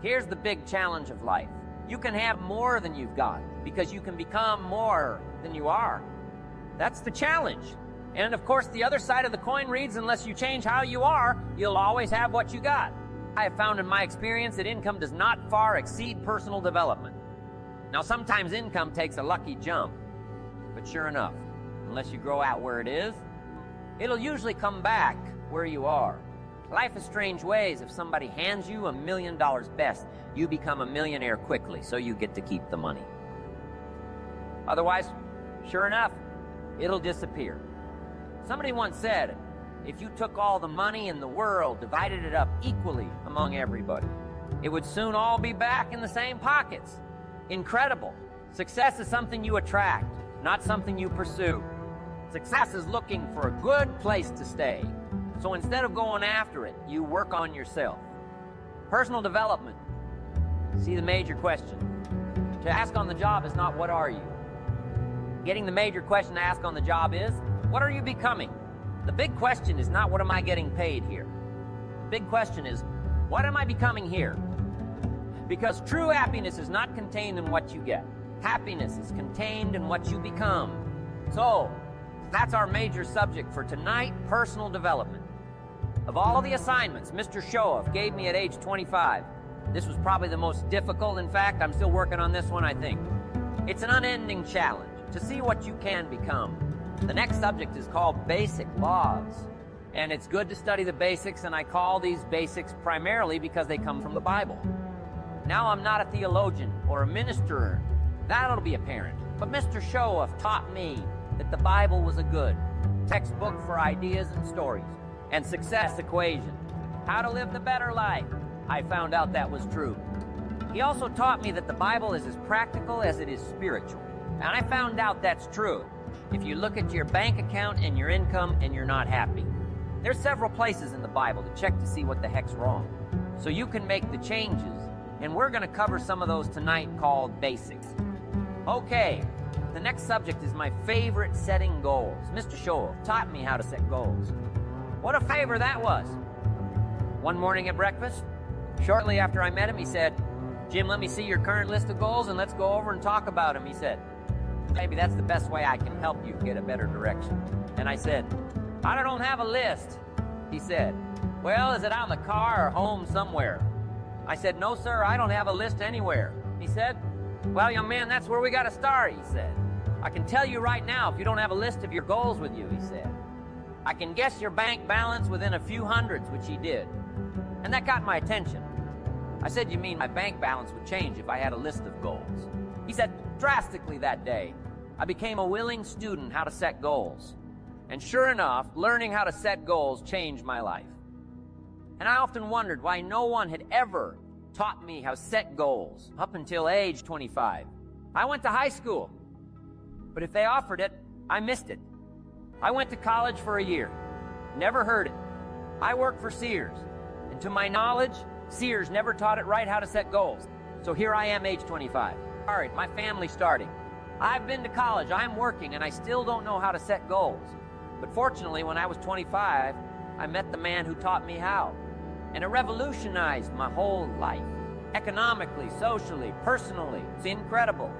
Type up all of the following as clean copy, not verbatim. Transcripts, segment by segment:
Here's the big challenge of life. You can have more than you've got because you can become more than you are. That's the challenge. And of course, the other side of the coin reads, unless you change how you are, you'll always have what you got. I have found in my experience that income does not far exceed personal development. Now, sometimes income takes a lucky jump, but sure enough, unless you grow out where it is, it'll usually come back where you are. Life is strange ways. If somebody hands you $1 million best, you become a millionaire quickly, so you get to keep the money. Otherwise, sure enough, it'll disappear. Somebody once said, if you took all the money in the world, divided it up equally among everybody, it would soon all be back in the same pockets. Incredible. Success is something you attract, not something you pursue. Success is looking for a good place to stay. So instead of going after it, you work on yourself. Personal development. See the major question. To ask on the job is not, what are you? Getting the major question to ask on the job is, what are you becoming? The big question is not, what am I getting paid here? The big question is, what am I becoming here? Because true happiness is not contained in what you get. Happiness is contained in what you become. So, that's our major subject for tonight, personal development. Of all the assignments Mr. Showoff gave me at age 25, this was probably the most difficult. In fact, I'm still working on this one, I think. It's an unending challenge to see what you can become. The next subject is called basic laws. And it's good to study the basics, and I call these basics primarily because they come from the Bible. Now, I'm not a theologian or a minister. That'll be apparent. But Mr. Showoff taught me that the Bible was a good textbook for ideas and stories and success equation. How to live the better life. I found out that was true. He also taught me that the Bible is as practical as it is spiritual. And I found out that's true. If you look at your bank account and your income and you're not happy, there's several places in the Bible to check to see what the heck's wrong, so you can make the changes. And we're going to cover some of those tonight, called basics. Okay, the next subject is my favorite, setting goals. Mr. Showoff taught me how to set goals. What a favor that was. One morning at breakfast, shortly after I met him, he said, Jim, let me see your current list of goals and let's go over and talk about them. He said, maybe that's the best way I can help you get a better direction. And I said, I don't have a list. He said, well, is it out in the car or home somewhere? I said, no, sir, I don't have a list anywhere. He said, well, young man, that's where we got to start, he said. I can tell you right now, if you don't have a list of your goals with you, he said. I can guess your bank balance within a few hundreds, which he did. And that got my attention. I said, you mean my bank balance would change if I had a list of goals? He said, drastically that day. I became a willing student how to set goals. And sure enough, learning how to set goals changed my life. And I often wondered why no one had ever taught me how to set goals up until age 25. I went to high school, but if they offered it, I missed it. I went to college for a year, never heard it. I worked for Sears, and to my knowledge, Sears never taught it right how to set goals. So here I am, age 25. All right, my family's starting. I've been to college, I'm working, and I still don't know how to set goals. But fortunately, when I was 25, I met the man who taught me how. And it revolutionized my whole life. Economically, socially, personally. It's incredible.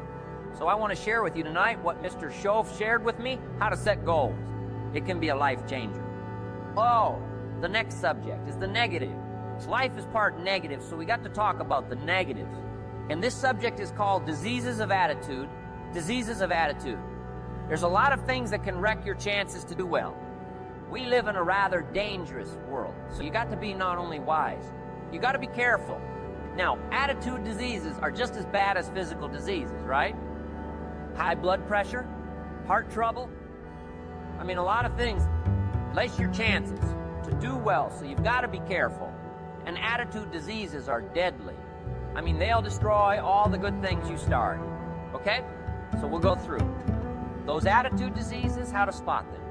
So I want to share with you tonight what Mr. Showoff shared with me, how to set goals. It can be a life changer. Oh, the next subject is the negative. Life is part negative, so we got to talk about the negatives. And this subject is called diseases of attitude. Diseases of attitude. There's a lot of things that can wreck your chances to do well. We live in a rather dangerous world, so you got to be not only wise, you got to be careful. Now, attitude diseases are just as bad as physical diseases, right? High blood pressure, heart trouble. I mean, a lot of things lace your chances to do well, so you've got to be careful. And attitude diseases are deadly. I mean, they'll destroy all the good things you start. Okay? So we'll go through those attitude diseases, how to spot them,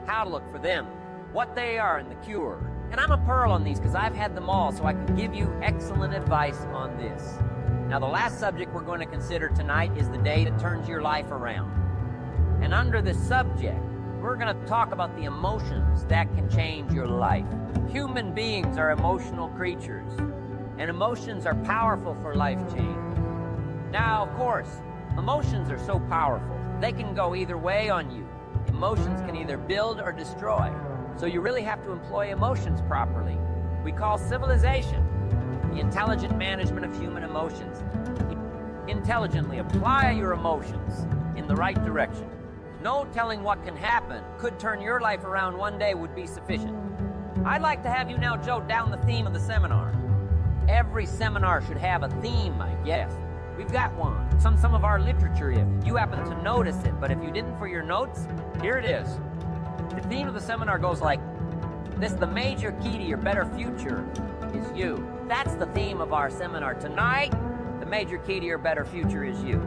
how to look for them, what they are, and the cure. And I'm a pearl on these because I've had them all, so I can give you excellent advice on this. Now, the last subject we're going to consider tonight is the day that turns your life around. And under this subject, we're going to talk about the emotions that can change your life. Human beings are emotional creatures. and emotions are powerful for life change. Now, of course, emotions are so powerful. They can go either way on you. Emotions can either build or destroy. So you really have to employ emotions properly. We call civilization the intelligent management of human emotions. Intelligently apply your emotions in the right direction. No telling what can happen could turn your life around one day would be sufficient. I'd like to have you now jot down the theme of the seminar. Every seminar should have a theme, I guess. We've got one. Some of our literature, if you happen to notice it, but if you didn't for your notes, here it is. The theme of the seminar goes like this: the major key to your better future is you. That's the theme of our seminar tonight. The major key to your better future is you.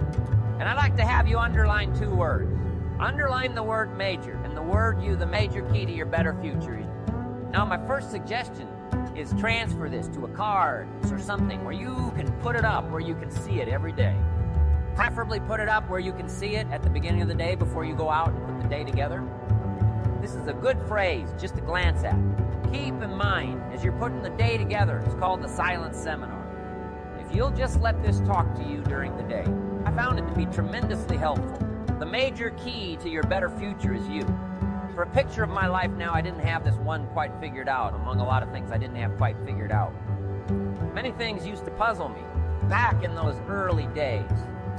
And I'd like to have you underline two words. Underline the word major and the word you, the major key to your better future. Now, my first suggestion is transfer this to a card or something where you can put it up, where you can see it every day. Preferably put it up where you can see it at the beginning of the day before you go out and put the day together. This is a good phrase just to glance at. Keep in mind, as you're putting the day together, it's called the silent seminar. If you'll just let this talk to you during the day, I found it to be tremendously helpful. The major key to your better future is you. For a picture of my life now, I didn't have this one quite figured out, among a lot of things I didn't have quite figured out. Many things used to puzzle me back in those early days.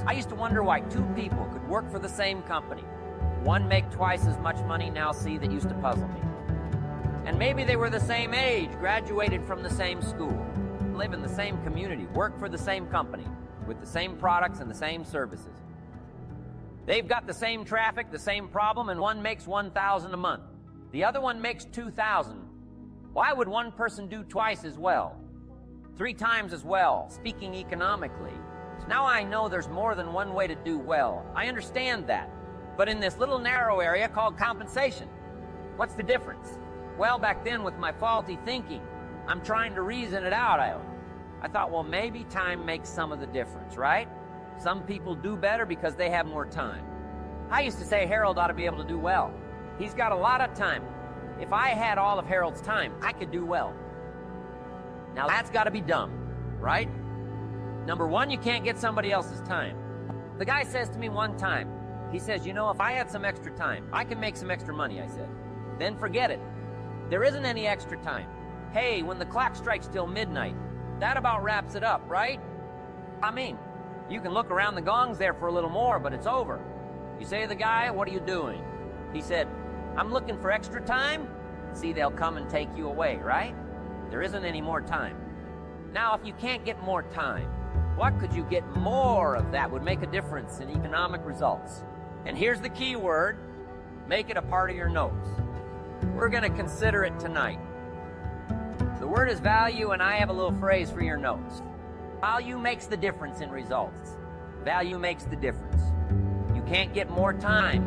I used to wonder why two people could work for the same company. One make twice as much money, now see, that used to puzzle me. And maybe they were the same age, graduated from the same school, live in the same community, work for the same company, with the same products and the same services. They've got the same traffic, the same problem, and one makes $1,000 a month. The other one makes $2,000. Why would one person do twice as well, 3 times as well, speaking economically? So now I know there's more than one way to do well. I understand that. But in this little narrow area called compensation, what's the difference? Well, back then with my faulty thinking, I'm trying to reason it out. I thought, well, maybe time makes some of the difference, right? Some people do better because they have more time. I used to say Harold ought to be able to do well. He's got a lot of time. If I had all of Harold's time, I could do well. Now that's got to be dumb, right? Number one, you can't get somebody else's time. The guy says to me one time, he says, you know, if I had some extra time, I can make some extra money, I said. Then forget it. There isn't any extra time. Hey, when the clock strikes till midnight, that about wraps it up, right? I mean, you can look around the gongs there for a little more, but it's over. You say to the guy, what are you doing? He said, I'm looking for extra time. See, they'll come and take you away, right? There isn't any more time. Now, if you can't get more time, what could you get more of that would make a difference in economic results? And here's the key word. Make it a part of your notes. We're going to consider it tonight. The word is value, and I have a little phrase for your notes. Value makes the difference in results. Value makes the difference. You can't get more time,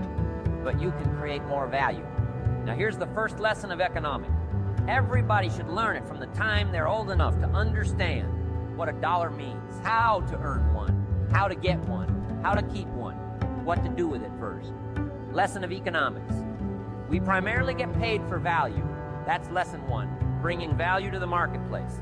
but you can create more value. Now here's the first lesson of economics. Everybody should learn it from the time they're old enough to understand what a dollar means, how to earn one, how to get one, how to keep one, what to do with it first. Lesson of economics. We primarily get paid for value. That's lesson 1, bringing value to the marketplace.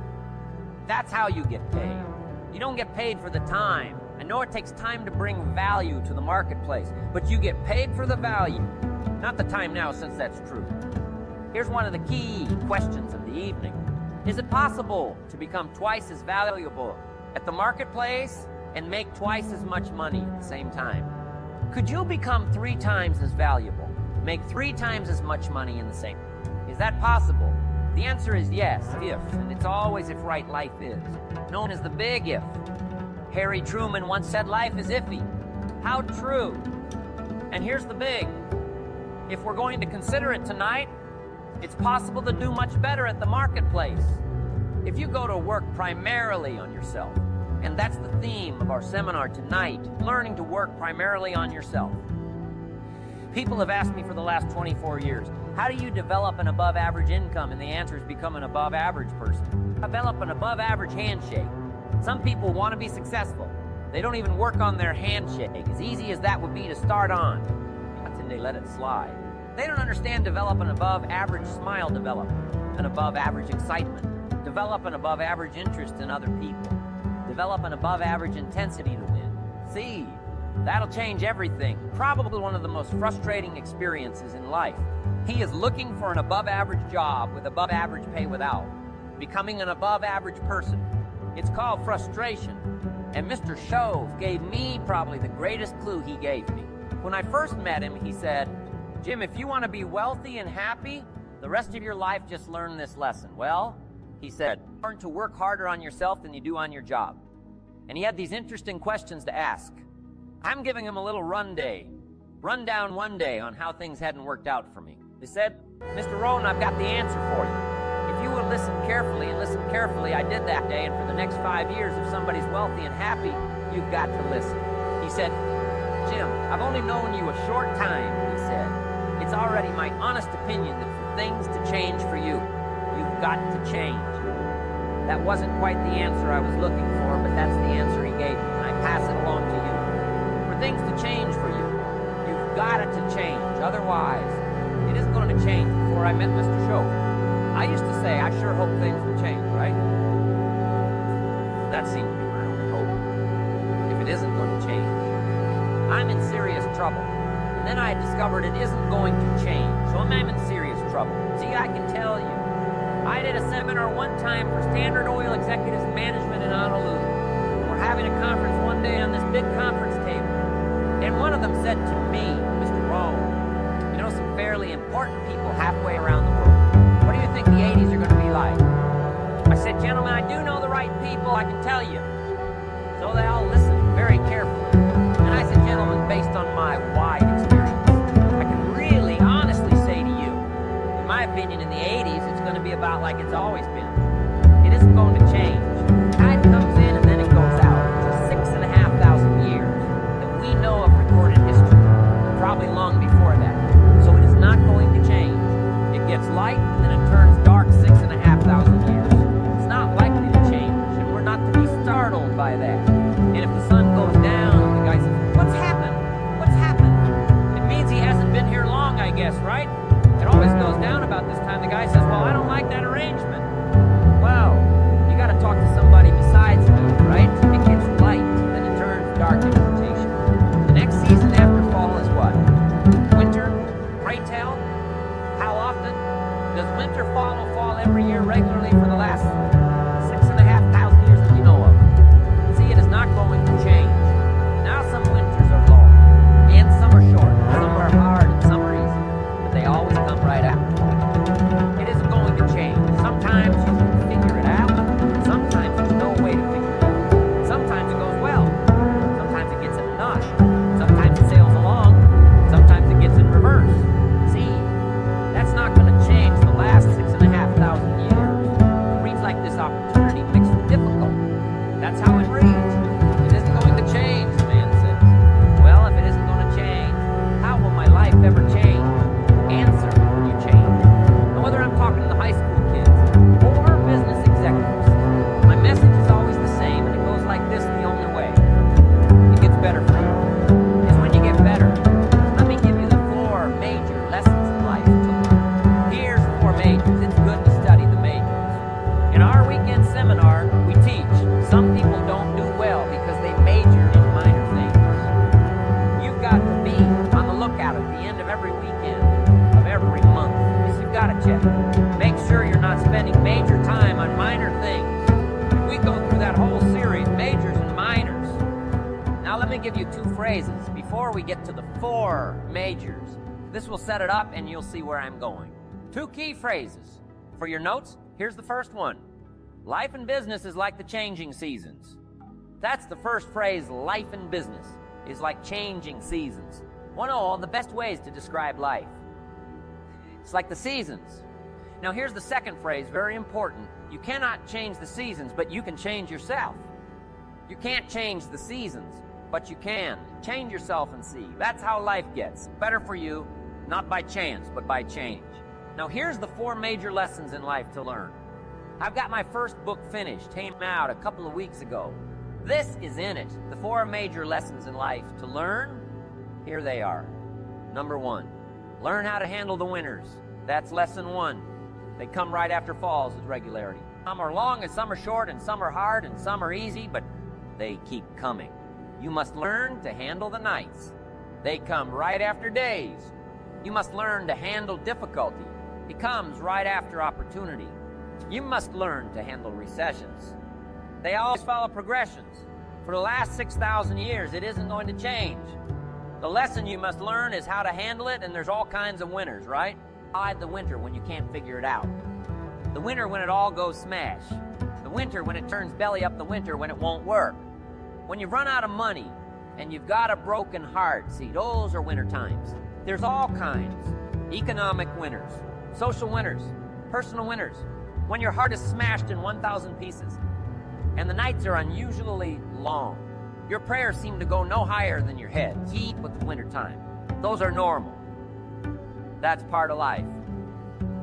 That's how you get paid. You don't get paid for the time. I know it takes time to bring value to the marketplace, but you get paid for the value, not the time now, since that's true. Here's one of the key questions of the evening. Is it possible to become twice as valuable at the marketplace and make twice as much money at the same time? Could you become 3 times as valuable, make 3 times as much money in the same? Is that possible? The answer is yes, if, and it's always if right life is, known as the big if. Harry Truman once said life is iffy. How true. And here's the big. If we're going to consider it tonight, it's possible to do much better at the marketplace. If you go to work primarily on yourself, and that's the theme of our seminar tonight, learning to work primarily on yourself. People have asked me for the last 24 years, how do you develop an above average income? And the answer is become an above average person. Develop an above average handshake. Some people want to be successful. They don't even work on their handshake, as easy as that would be to start on. Until they let it slide. They don't understand develop an above average smile, develop an above average excitement. Develop Develop an above-average interest in other people. Develop an above-average intensity to win. See, that'll change everything. Probably one of the most frustrating experiences in life. He is looking for an above-average job with above-average pay without. Becoming an above-average person. It's called frustration. And Mr. Shove gave me probably the greatest clue he gave me. When I first met him, he said, Jim, if you want to be wealthy and happy, the rest of your life just learn this lesson. Well, he said, learn to work harder on yourself than you do on your job. And he had these interesting questions to ask. I'm giving him a little rundown one day on how things hadn't worked out for me. They said, Mr. Rohn, I've got the answer for you. If you will listen carefully, I did that day, and for the next 5 years, if somebody's wealthy and happy, you've got to listen. He said, Jim, I've only known you a short time, he said. It's already my honest opinion that for things to change for you, you've got to change. That wasn't quite the answer I was looking for, but that's the answer he gave me, and I pass it along to you. For things to change for you, you've got to change. Otherwise, it isn't going to change. Before I met Mr. Shove, I used to say, I sure hope things will change, right? That seemed to be my only hope. If it isn't going to change, I'm in serious trouble. And then I discovered it isn't going to change. So I'm in serious trouble. See, I can tell you. I did a seminar one time for Standard Oil Executives Management in Honolulu. We're having a conference one day on this big conference table. And one of them said to me, Mr. Rohn, you know some fairly important people halfway around the world. What do you think the 80s are going to be like? I said, gentlemen, I do know the right people, I can tell you. So they all listened very carefully. And I said, gentlemen, based on my wide experience, I can really honestly say to you, in my opinion, in the 80s, it's going to be about like it's always been. It isn't going to change. Tide comes in and then it goes out for 6,500 years that we know of recorded history, probably long before that. So it is not going to change. It gets light and then it turns dark 6,500 years. It's not likely to change, and we're not to be startled by that. And if the sun goes down, the guy says, what's happened? What's happened? It means he hasn't been here long, I guess, right? It always goes down about this time. The guy says, well, I don't like that arrangement. Well, you got to talk to somebody besides me, right? It gets light, then it turns dark in rotation. The next season after fall is what? Winter? Pray tell? How often? Does winter fall every year regularly for the last 6,500 years that we know of? See, it is not going to change. Now some winters are long, and some are short, some are hard, and some are easy, but they always come right after. It isn't going to change. Sometimes you can figure it out, sometimes there's no way to figure it out. Sometimes it goes well, sometimes it gets in a notch, sometimes it sails along, sometimes it gets in reverse. See, that's not going to change the last 6,500 years. It reads like this opportunity mixed with difficult. That's how it reads. It isn't going to change, the man says. Well, if it isn't going to change, how will my life ever change? Answer, you change. And whether I'm talking to the high school kids or business executives, my message is always the same, and it goes like this the only way. It gets better for you. It's when you get better. Let me give you the 4 major lessons in life to learn. Here's 4 majors. It's good to study the majors. In our weekend seminar, we teach some people don't do well because they major in minor things. You've got to be on the lookout at the end of every weekend of every month. Yes, you've got to check. Make sure you're not spending major time on minor things. We go through that whole series, majors and minors. Now let me give you 2 phrases before we get to the 4 majors. This will set it up and you'll see where I'm going. 2 key phrases. For your notes, here's the first one. Life and business is like the changing seasons. That's the first phrase. Life and business is like changing seasons. One of the best ways to describe life. It's like the seasons. Now here's the second phrase, very important. You cannot change the seasons, but you can change yourself. You can't change the seasons, but you can. Change yourself and see. That's how life gets better for you, not by chance, but by change. Now here's the 4 major lessons in life to learn. I've got my first book finished, came out a couple of weeks ago. This is in it, the 4 major lessons in life to learn. Here they are. Number 1, learn how to handle the winners. That's lesson 1. They come right after falls with regularity. Some are long and some are short and some are hard and some are easy, but they keep coming. You must learn to handle the nights. They come right after days. You must learn to handle difficulty. It comes right after opportunity. You must learn to handle recessions. They always follow progressions. For the last 6,000 years, it isn't going to change. The lesson you must learn is how to handle it, and there's all kinds of winners, right? The winter when you can't figure it out. The winter when it all goes smash. The winter when it turns belly up, the winter when it won't work. When you've run out of money and you've got a broken heart, see, those are winter times. There's all kinds. Economic winners, social winners, personal winners. When your heart is smashed in 1,000 pieces and the nights are unusually long. Your prayers seem to go no higher than your head. Keep with the winter time. Those are normal. That's part of life.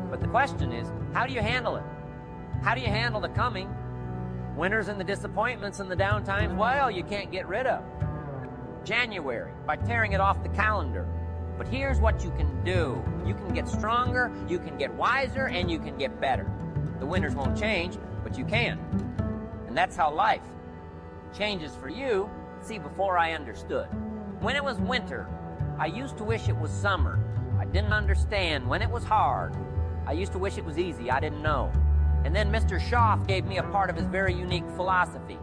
But the question is, how do you handle it? How do you handle the coming winters and the disappointments and the downtimes? Well, you can't get rid of January by tearing it off the calendar. But here's what you can do. You can get stronger, you can get wiser, and you can get better. The winters won't change, but you can. And that's how life changes for you. See, before I understood. When it was winter, I used to wish it was summer. I didn't understand. When it was hard, I used to wish it was easy. I didn't know. And then Mr. Schaff gave me a part of his very unique philosophy.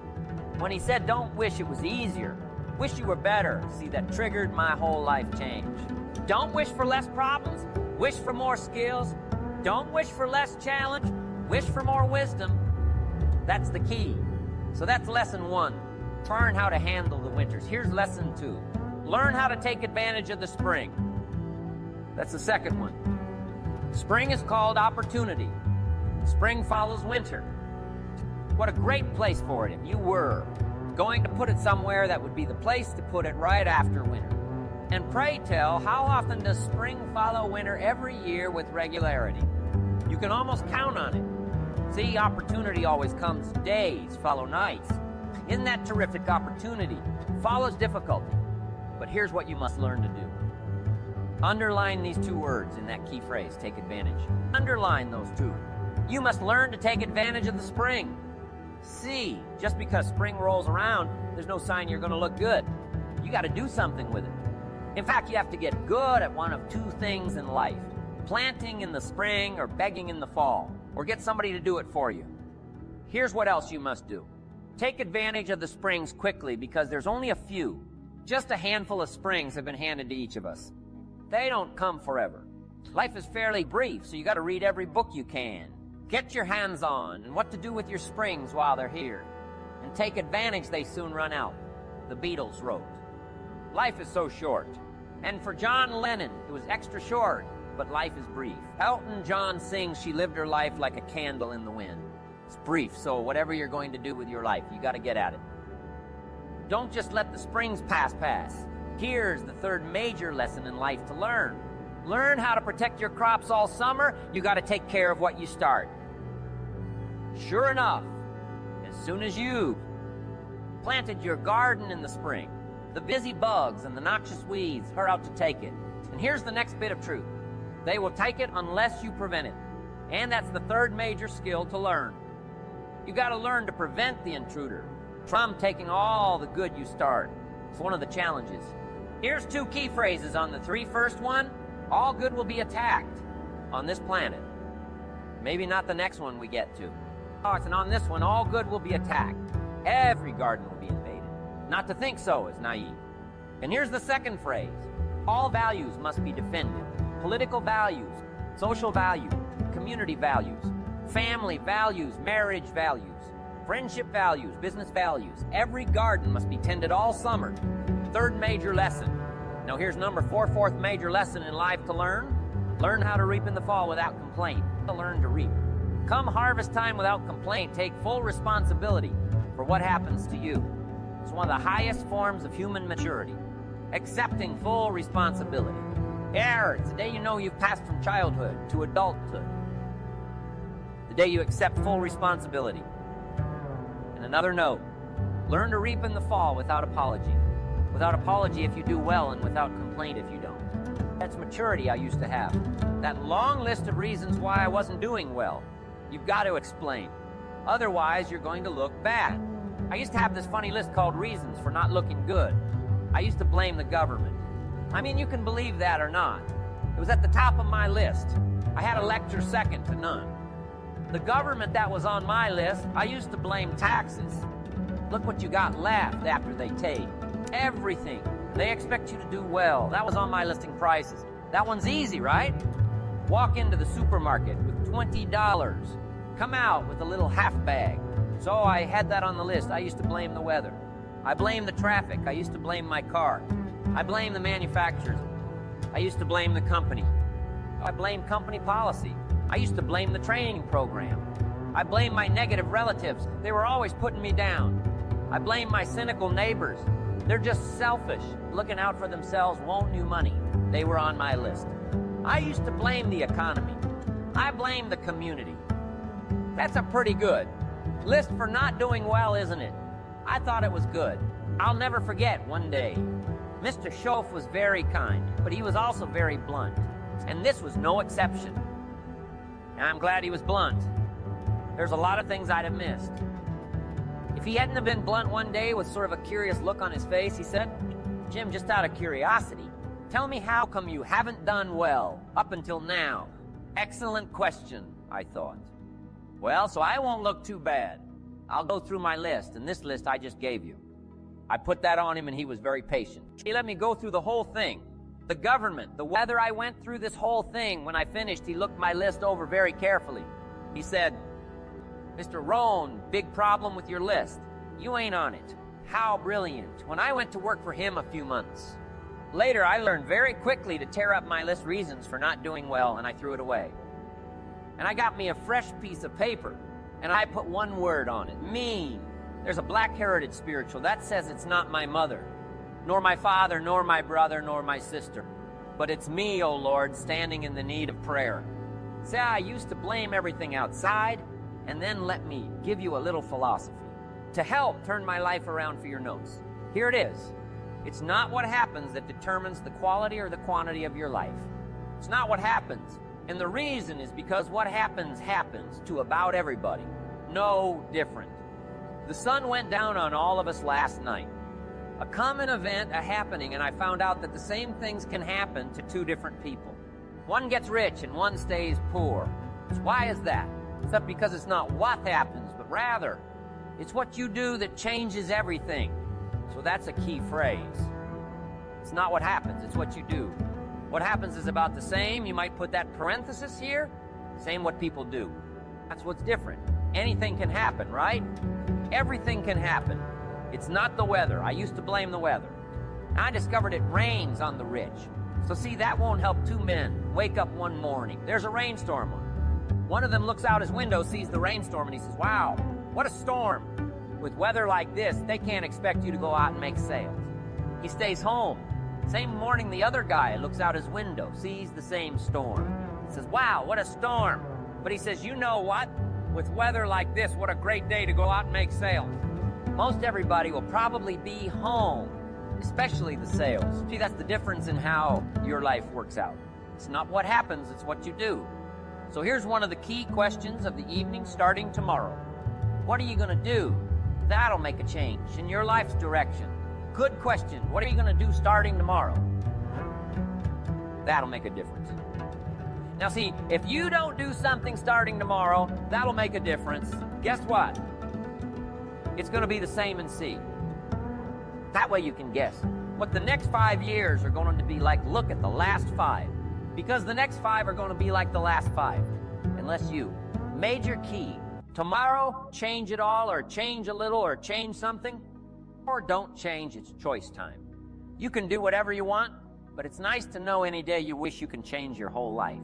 When he said, don't wish it was easier, wish you were better. See, that triggered my whole life change. Don't wish for less problems, wish for more skills. Don't wish for less challenge, wish for more wisdom. That's the key. So that's lesson 1. Learn how to handle the winters. Here's lesson 2. Learn how to take advantage of the spring. That's the second one. Spring is called opportunity. Spring follows winter. What a great place for it if you were going to put it somewhere that would be the place to put it right after winter. And pray tell, how often does spring follow winter every year with regularity? You can almost count on it. See, opportunity always comes. Days follow nights. Isn't that terrific? Opportunity follows difficulty. But here's what you must learn to do. Underline these 2 words in that key phrase, take advantage. Underline those 2. You must learn to take advantage of the spring. See, just because spring rolls around, there's no sign you're going to look good. You got to do something with it. In fact, you have to get good at one of 2 things in life. Planting in the spring or begging in the fall. Or get somebody to do it for you. Here's what else you must do. Take advantage of the springs quickly because there's only a few. Just a handful of springs have been handed to each of us. They don't come forever. Life is fairly brief, so you got to read every book you can. Get your hands on and what to do with your springs while they're here. And take advantage, they soon run out. The Beatles wrote. Life is so short. And for John Lennon, it was extra short, but life is brief. Elton John sings, she lived her life like a candle in the wind. It's brief, so whatever you're going to do with your life, you got to get at it. Don't just let the springs pass. Here's the 3rd major lesson in life to learn. Learn how to protect your crops all summer. You got to take care of what you start. Sure enough, as soon as you planted your garden in the spring, the busy bugs and the noxious weeds are out to take it. And here's the next bit of truth. They will take it unless you prevent it. And that's the 3rd major skill to learn. You got to learn to prevent the intruder from taking all the good you start. It's one of the challenges. Here's 2 key phrases on the 3 first one. All good will be attacked on this planet. Maybe not the next one we get to. And on this one, all good will be attacked. Every garden will be invaded. Not to think so is naive. And here's the 2nd phrase. All values must be defended. Political values, social values, community values, family values, marriage values, friendship values, business values. Every garden must be tended all summer. 3rd major lesson. Now here's number 4, 4th major lesson in life to learn. Learn how to reap in the fall without complaint. To learn to reap. Come harvest time without complaint, take full responsibility for what happens to you. It's one of the highest forms of human maturity. Accepting full responsibility. Yeah, it's the day you know you've passed from childhood to adulthood. The day you accept full responsibility. And another note, learn to reap in the fall without apology. Without apology if you do well and without complaint if you don't. That's maturity I used to have. That long list of reasons why I wasn't doing well. You've got to explain. Otherwise, you're going to look bad. I used to have this funny list called reasons for not looking good. I used to blame the government. I mean, you can believe that or not. It was at the top of my list. I had a lecture second to none. The government that was on my list, I used to blame taxes. Look what you got left after they take. Everything. They expect you to do well. That was on my listing prices. That one's easy, right? Walk into the supermarket with $20. Come out with a little half bag. So I had that on the list. I used to blame the weather. I blame the traffic. I used to blame my car. I blame the manufacturers. I used to blame the company. I blame company policy. I used to blame the training program. I blame my negative relatives. They were always putting me down. I blame my cynical neighbors. They're just selfish, looking out for themselves, won't you money. They were on my list. I used to blame the economy. I blame the community. That's a pretty good list for not doing well, isn't it? I thought it was good. I'll never forget one day. Mr. Schoaf was very kind, but he was also very blunt. And this was no exception. And I'm glad he was blunt. There's a lot of things I'd have missed. If he hadn't have been blunt one day with sort of a curious look on his face, he said, "Jim, just out of curiosity, tell me how come you haven't done well up until now?" Excellent question, I thought. Well, so I won't look too bad. I'll go through my list, and this list I just gave you. I put that on him, and he was very patient. He let me go through the whole thing. The government, the weather, I went through this whole thing. When I finished, he looked my list over very carefully. He said, "Mr. Rohn, big problem with your list. You ain't on it." How brilliant. When I went to work for him a few months later, I learned very quickly to tear up my list reasons for not doing well, and I threw it away. And I got me a fresh piece of paper, and I put one word on it: mean. There's a Black Heritage spiritual that says it's not my mother, nor my father, nor my brother, nor my sister, but it's me, O Lord, standing in the need of prayer. See, I used to blame everything outside, and then let me give you a little philosophy to help turn my life around for your notes. Here it is. It's not what happens that determines the quality or the quantity of your life. It's not what happens. And the reason is because what happens happens to about everybody. No different. The sun went down on all of us last night. A common event, a happening, and I found out that the same things can happen to two different people. One gets rich and one stays poor. Why is that? It's not because it's not what happens, but rather, it's what you do that changes everything. So that's a key phrase. It's not what happens, it's what you do. What happens is about the same. You might put that parenthesis here. Same what people do. That's what's different. Anything can happen, right? Everything can happen. It's not the weather. I used to blame the weather. I discovered it rains on the rich. So see, that won't help two men wake up one morning. There's a rainstorm on. One of them looks out his window, sees the rainstorm, and he says, "Wow, what a storm." With weather like this, they can't expect you to go out and make sales. He stays home. Same morning, the other guy looks out his window, sees the same storm. He says, "Wow, what a storm." But he says, "You know what? With weather like this, what a great day to go out and make sales." Most everybody will probably be home, especially the sales. See, that's the difference in how your life works out. It's not what happens, it's what you do. So here's one of the key questions of the evening starting tomorrow. What are you going to do? That'll make a change in your life's direction. Good question. What are you going to do starting tomorrow? That'll make a difference. Now see, if you don't do something starting tomorrow, that'll make a difference. Guess what? It's going to be the same and see. That way you can guess what the next 5 years are going to be like. Look at the last 5. Because the next 5 are going to be like the last 5. Unless you. Major key. Tomorrow, change it all, or change a little, or change something. Or don't change. It's choice time. You can do whatever you want, but it's nice to know any day you wish you can change your whole life.